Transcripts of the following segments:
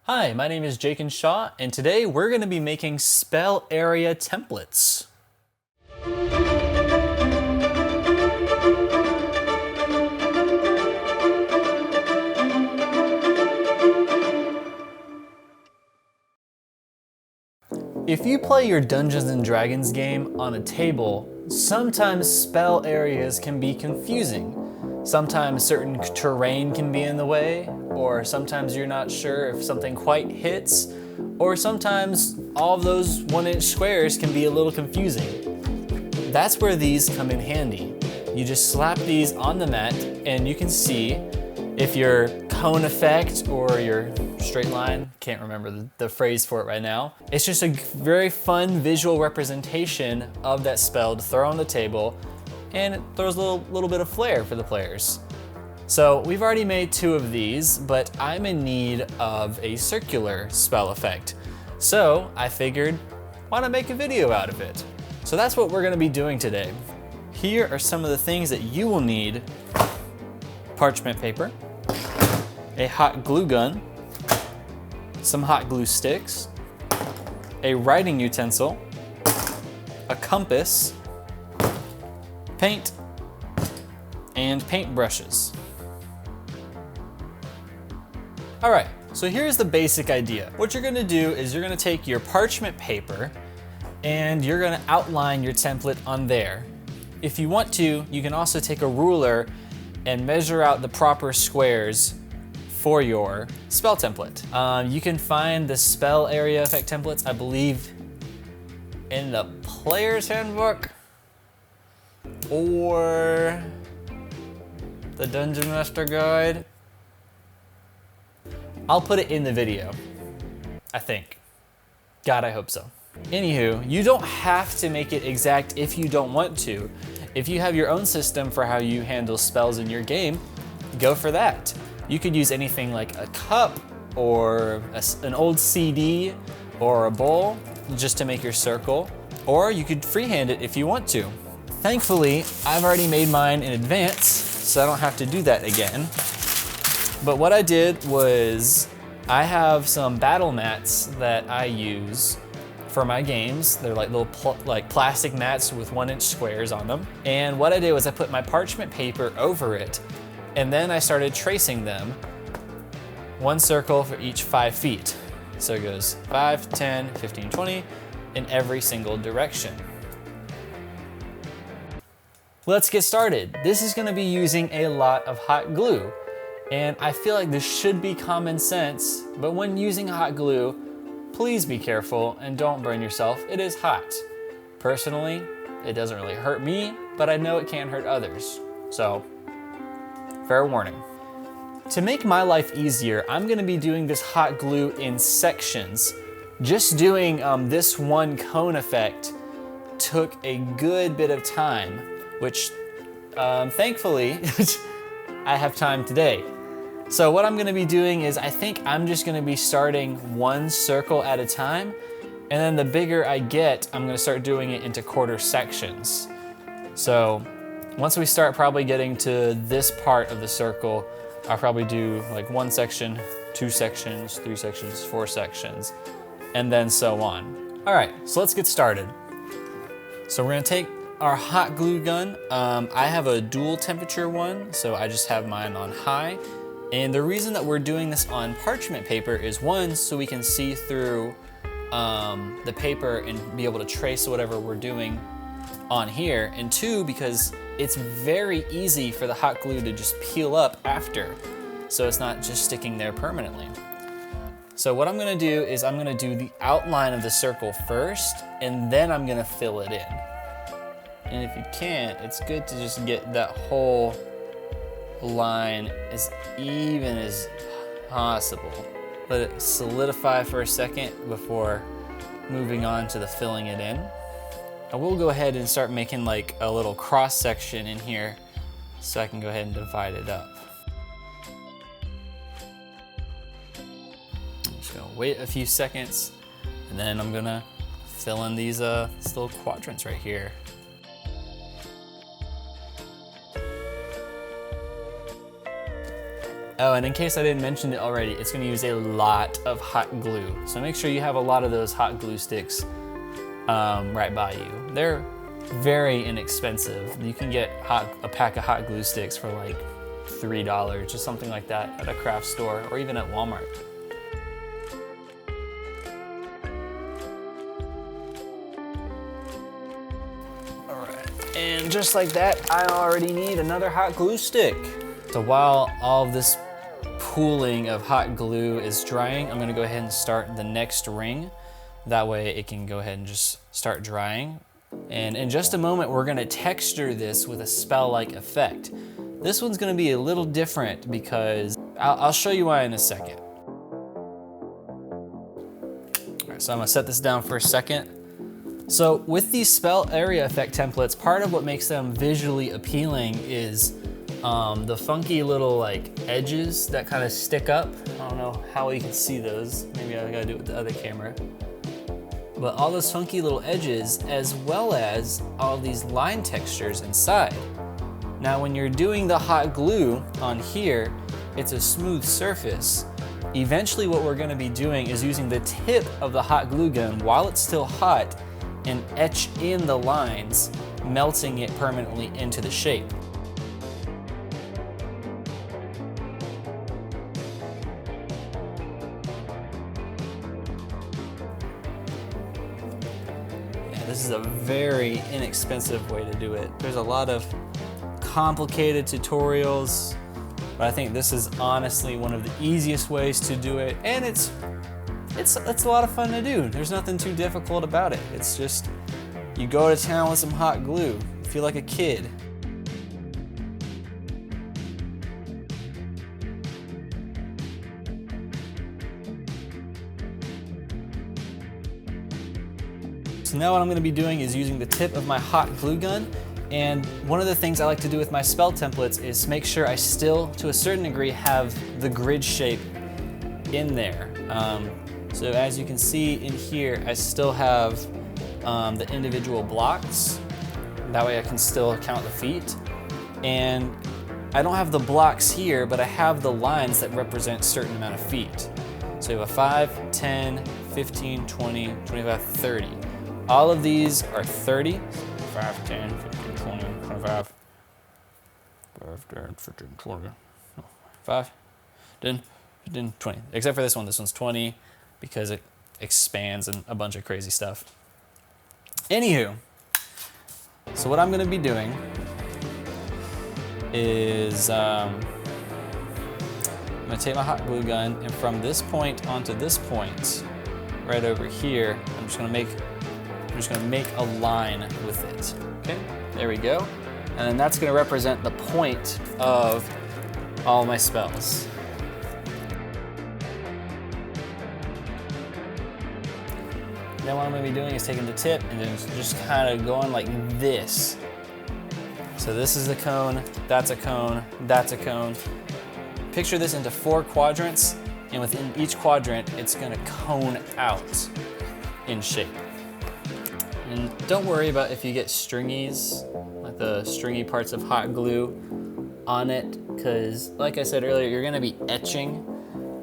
Hi, my name is Jake and Shaw, and today we're going to be making spell area templates. If you play your Dungeons and Dragons game on a table, sometimes spell areas can be confusing. Sometimes certain terrain can be in the way, or sometimes you're not sure if something quite hits, or sometimes all of those 1-inch squares can be a little confusing. That's where these come in handy. You just slap these on the mat and you can see if your cone effect or your straight line, can't remember the phrase for it right now. It's just a very fun visual representation of that spell to throw on the table, and it throws a little bit of flair for the players. So we've already made 2 of these, but I'm in need of a circular spell effect. So I figured, why not make a video out of it? So that's what we're gonna be doing today. Here are some of the things that you will need: parchment paper, a hot glue gun, some hot glue sticks, a writing utensil, a compass, paint, and paint brushes. All right, so here's the basic idea. What you're gonna do is you're gonna take your parchment paper and you're gonna outline your template on there. If you want to, you can also take a ruler and measure out the proper squares for your spell template. You can find the spell area effect templates, I believe, in the player's handbook or the Dungeon Master Guide. I'll put it in the video, I think. God, I hope so. Anywho, you don't have to make it exact if you don't want to. If you have your own system for how you handle spells in your game, go for that. You could use anything like a cup or an old CD or a bowl just to make your circle, or you could freehand it if you want to. Thankfully, I've already made mine in advance, so I don't have to do that again. But what I did was, I have some battle mats that I use for my games. They're like little plastic mats with 1-inch squares on them. And what I did was I put my parchment paper over it, and then I started tracing them. 1 circle for each 5 feet. So it goes 5, 10, 15, 20 in every single direction. Let's get started. This is gonna be using a lot of hot glue. And I feel like this should be common sense, but when using hot glue, please be careful and don't burn yourself. It is hot. Personally, it doesn't really hurt me, but I know it can hurt others. So, fair warning. To make my life easier, I'm gonna be doing this hot glue in sections. Just doing this one cone effect took a good bit of time, which thankfully, I have time today. So what I'm gonna be doing is, I think I'm just gonna be starting 1 circle at a time, and then the bigger I get, I'm gonna start doing it into quarter sections. So once we start probably getting to this part of the circle, I'll probably do like 1 section, 2 sections, 3 sections, 4 sections, and then so on. All right, so let's get started. So we're gonna take our hot glue gun. I have a dual temperature one, so I just have mine on high. And the reason that we're doing this on parchment paper is, 1, so we can see through the paper and be able to trace whatever we're doing on here. And 2, because it's very easy for the hot glue to just peel up after, so it's not just sticking there permanently. So what I'm gonna do is I'm gonna do the outline of the circle first, and then I'm gonna fill it in. And if you can't, it's good to just get that whole line as even as possible. Let it solidify for a second before moving on to the filling it in. I will go ahead and start making like a little cross section in here so I can go ahead and divide it up. I'm just gonna wait a few seconds, and then I'm gonna fill in these little quadrants right here. Oh, and in case I didn't mention it already, it's gonna use a lot of hot glue. So make sure you have a lot of those hot glue sticks right by you. They're very inexpensive. You can get a pack of hot glue sticks for like $3 or something like that at a craft store or even at Walmart. All right, and just like that, I already need another hot glue stick. So while all of this pooling of hot glue is drying, I'm gonna go ahead and start the next ring. That way it can go ahead and just start drying. And in just a moment, we're gonna texture this with a spell-like effect. This one's gonna be a little different because I'll show you why in a second. All right, so I'm gonna set this down for a second. So with these spell area effect templates, part of what makes them visually appealing is the funky little like edges that kind of stick up. I don't know how you can see those. Maybe I gotta do it with the other camera. But all those funky little edges, as well as all these line textures inside. Now, when you're doing the hot glue on here, it's a smooth surface. Eventually what we're gonna be doing is using the tip of the hot glue gun while it's still hot and etch in the lines, melting it permanently into the shape. This is a very inexpensive way to do it. There's a lot of complicated tutorials, but I think this is honestly one of the easiest ways to do it, and it's a lot of fun to do. There's nothing too difficult about it. It's just, you go to town with some hot glue, you feel like a kid. So now what I'm gonna be doing is using the tip of my hot glue gun, and one of the things I like to do with my spell templates is make sure I still, to a certain degree, have the grid shape in there. So as you can see in here, I still have the individual blocks. That way I can still count the feet. And I don't have the blocks here, but I have the lines that represent a certain amount of feet. So you have a 5, 10, 15, 20, 25, 30. All of these are 30. 5, 10, 15, 20, 25. 5, 10, 15, 20. 5, 10, 15, 20. Except for this one. This one's 20 because it expands and a bunch of crazy stuff. Anywho, so what I'm going to be doing is I'm going to take my hot glue gun, and from this point onto this point, right over here, I'm just going to make a line with it. Okay, there we go. And then that's going to represent the point of all my spells. Then what I'm going to be doing is taking the tip and then just kind of going like this. So this is the cone, that's a cone, that's a cone. Picture this into 4 quadrants, and within each quadrant, it's going to cone out in shape. And don't worry about if you get stringies, like the stringy parts of hot glue on it, because like I said earlier, you're going to be etching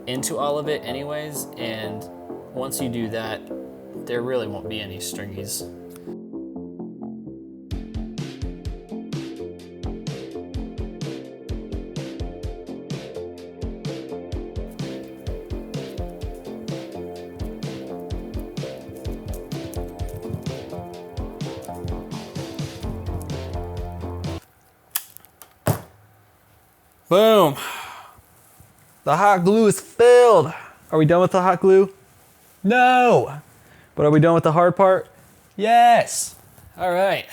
into all of it anyways, and once you do that, there really won't be any stringies. Boom. The hot glue is filled. Are we done with the hot glue? No. But are we done with the hard part? Yes. All right.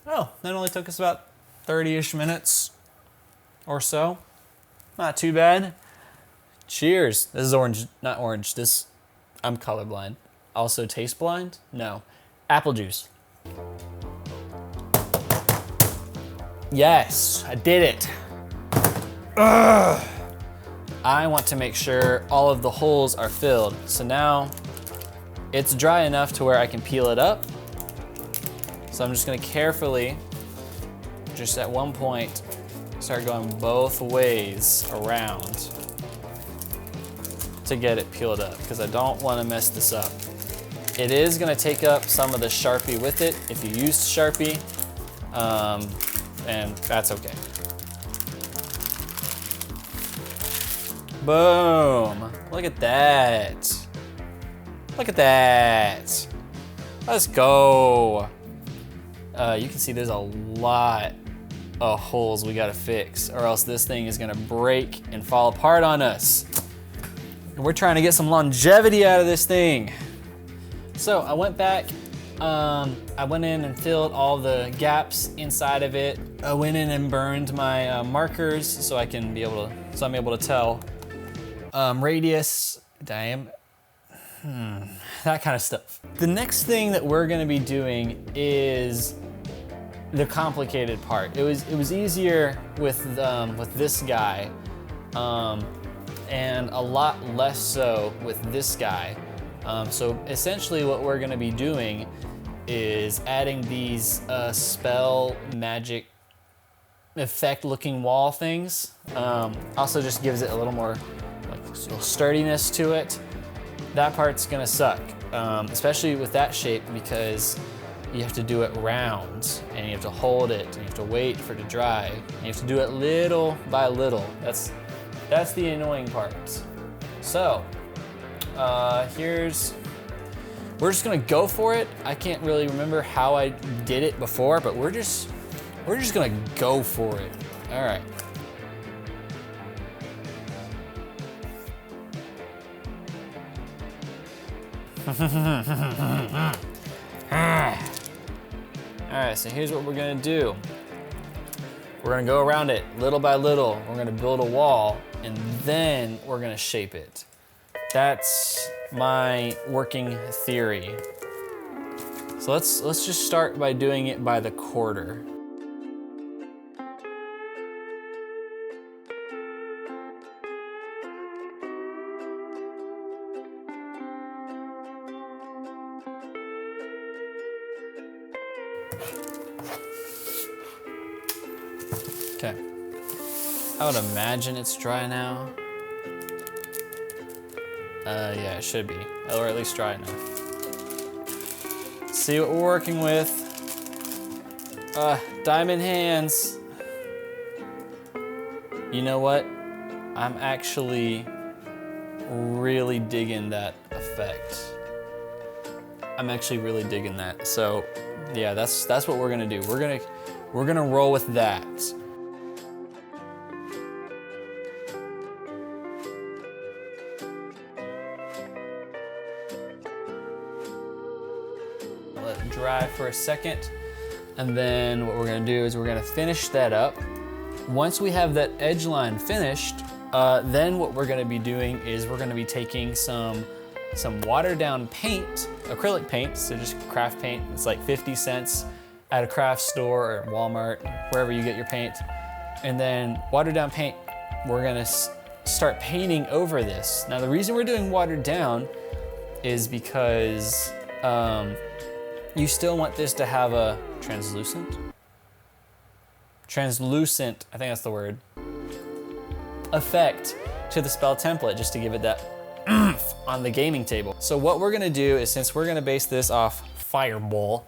Oh, that only took us about 30-ish minutes or so. Not too bad. Cheers. This is orange, not orange. This, I'm colorblind. Also taste blind? No. Apple juice. Yes, I did it. Ugh. I want to make sure all of the holes are filled. So now it's dry enough to where I can peel it up. So I'm just gonna carefully, just at one point, start going both ways around to get it peeled up, because I don't want to mess this up. It is going to take up some of the Sharpie with it if you used Sharpie, and that's okay. Boom. Look at that. Look at that. Let's go. You can see there's a lot of holes we gotta fix, or else this thing is gonna break and fall apart on us. And we're trying to get some longevity out of this thing. So I went back, I went in and filled all the gaps inside of it. I went in and burned my markers so I'm able to tell radius, diameter, that kind of stuff. The next thing that we're gonna be doing is the complicated part. It was easier with this guy, and a lot less so with this guy. So essentially what we're gonna be doing is adding these spell magic effect looking wall things. Also just gives it a little more little sturdiness to it. That part's gonna suck, especially with that shape, because you have to do it round and you have to hold it and you have to wait for it to dry. And you have to do it little by little. That's the annoying part. So we're just gonna go for it. I can't really remember how I did it before, but we're just gonna go for it. All right. All right, so here's what we're gonna do. We're gonna go around it little by little. We're gonna build a wall, and then we're gonna shape it. That's my working theory. So let's just start by doing it by the quarter. Okay, I would imagine it's dry now. Yeah, it should be, or at least dry enough. Let's see what we're working with. Diamond hands. You know what? I'm actually really digging that effect. I'm actually really digging that. So yeah, that's what we're gonna do. We're gonna roll with that. Let it dry for a second, and then what we're gonna do is we're gonna finish that up. Once we have that edge line finished, then what we're gonna be doing is we're gonna be taking some watered down paint, acrylic paint, so just craft paint. It's like 50 cents at a craft store or Walmart, wherever you get your paint. And then watered down paint, we're gonna start painting over this. Now the reason we're doing watered down is because you still want this to have a translucent, I think that's the word, effect to the spell template, just to give it that oomph on the gaming table. So what we're gonna do is, since we're gonna base this off Fireball,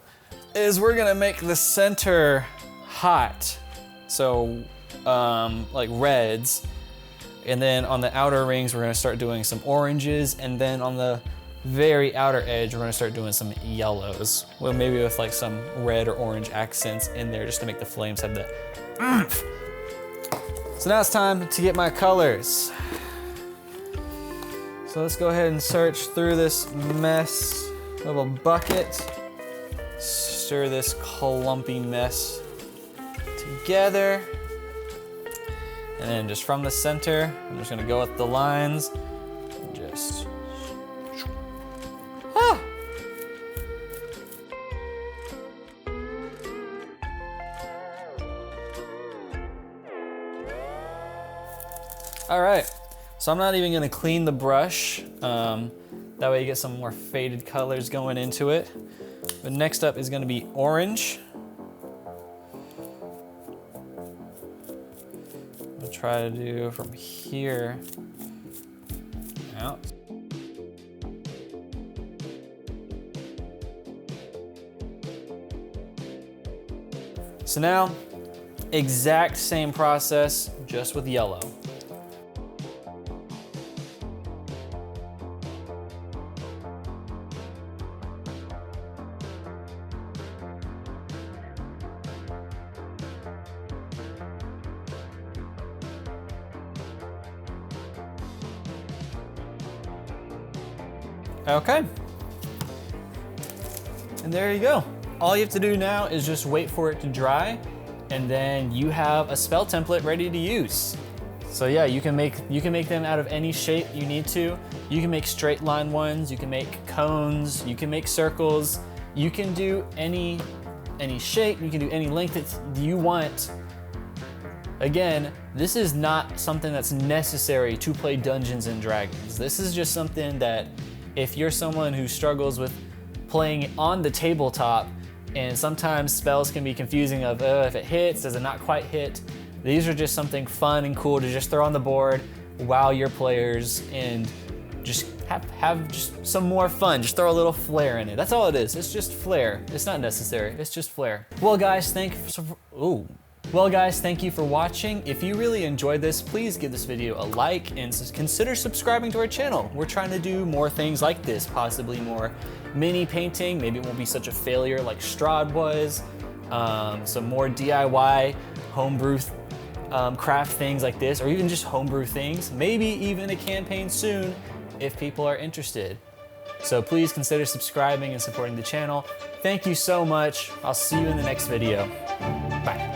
is we're gonna make the center hot. So like reds, and then on the outer rings, we're gonna start doing some oranges, and then on the very outer edge, we're gonna start doing some yellows. Well, maybe with like some red or orange accents in there, just to make the flames have that oomph. So now it's time to get my colors. So let's go ahead and search through this mess of a bucket. Stir this clumpy mess together. And then just from the center, I'm just gonna go with the lines. And just, ah! All right, so I'm not even gonna clean the brush. That way you get some more faded colors going into it. But next up is gonna be orange. try to do from here out. So now, exact same process, just with yellow. Okay. And there you go. All you have to do now is just wait for it to dry, and then you have a spell template ready to use. So yeah, you can make them out of any shape you need to. You can make straight line ones, you can make cones, you can make circles, you can do any shape, you can do any length that you want. Again, this is not something that's necessary to play Dungeons and Dragons. This is just something that if you're someone who struggles with playing on the tabletop, and sometimes spells can be confusing of if it hits, does it not quite hit? These are just something fun and cool to just throw on the board, wow your players, and just have just some more fun. Just throw a little flair in it. That's all it is. It's just flair. It's not necessary. It's just flair. Well, guys, thank you for watching. If you really enjoyed this, please give this video a like and consider subscribing to our channel. We're trying to do more things like this, possibly more mini painting. Maybe it won't be such a failure like Strahd was. Some more DIY homebrew craft things like this, or even just homebrew things. Maybe even a campaign soon if people are interested. So please consider subscribing and supporting the channel. Thank you so much. I'll see you in the next video. Bye.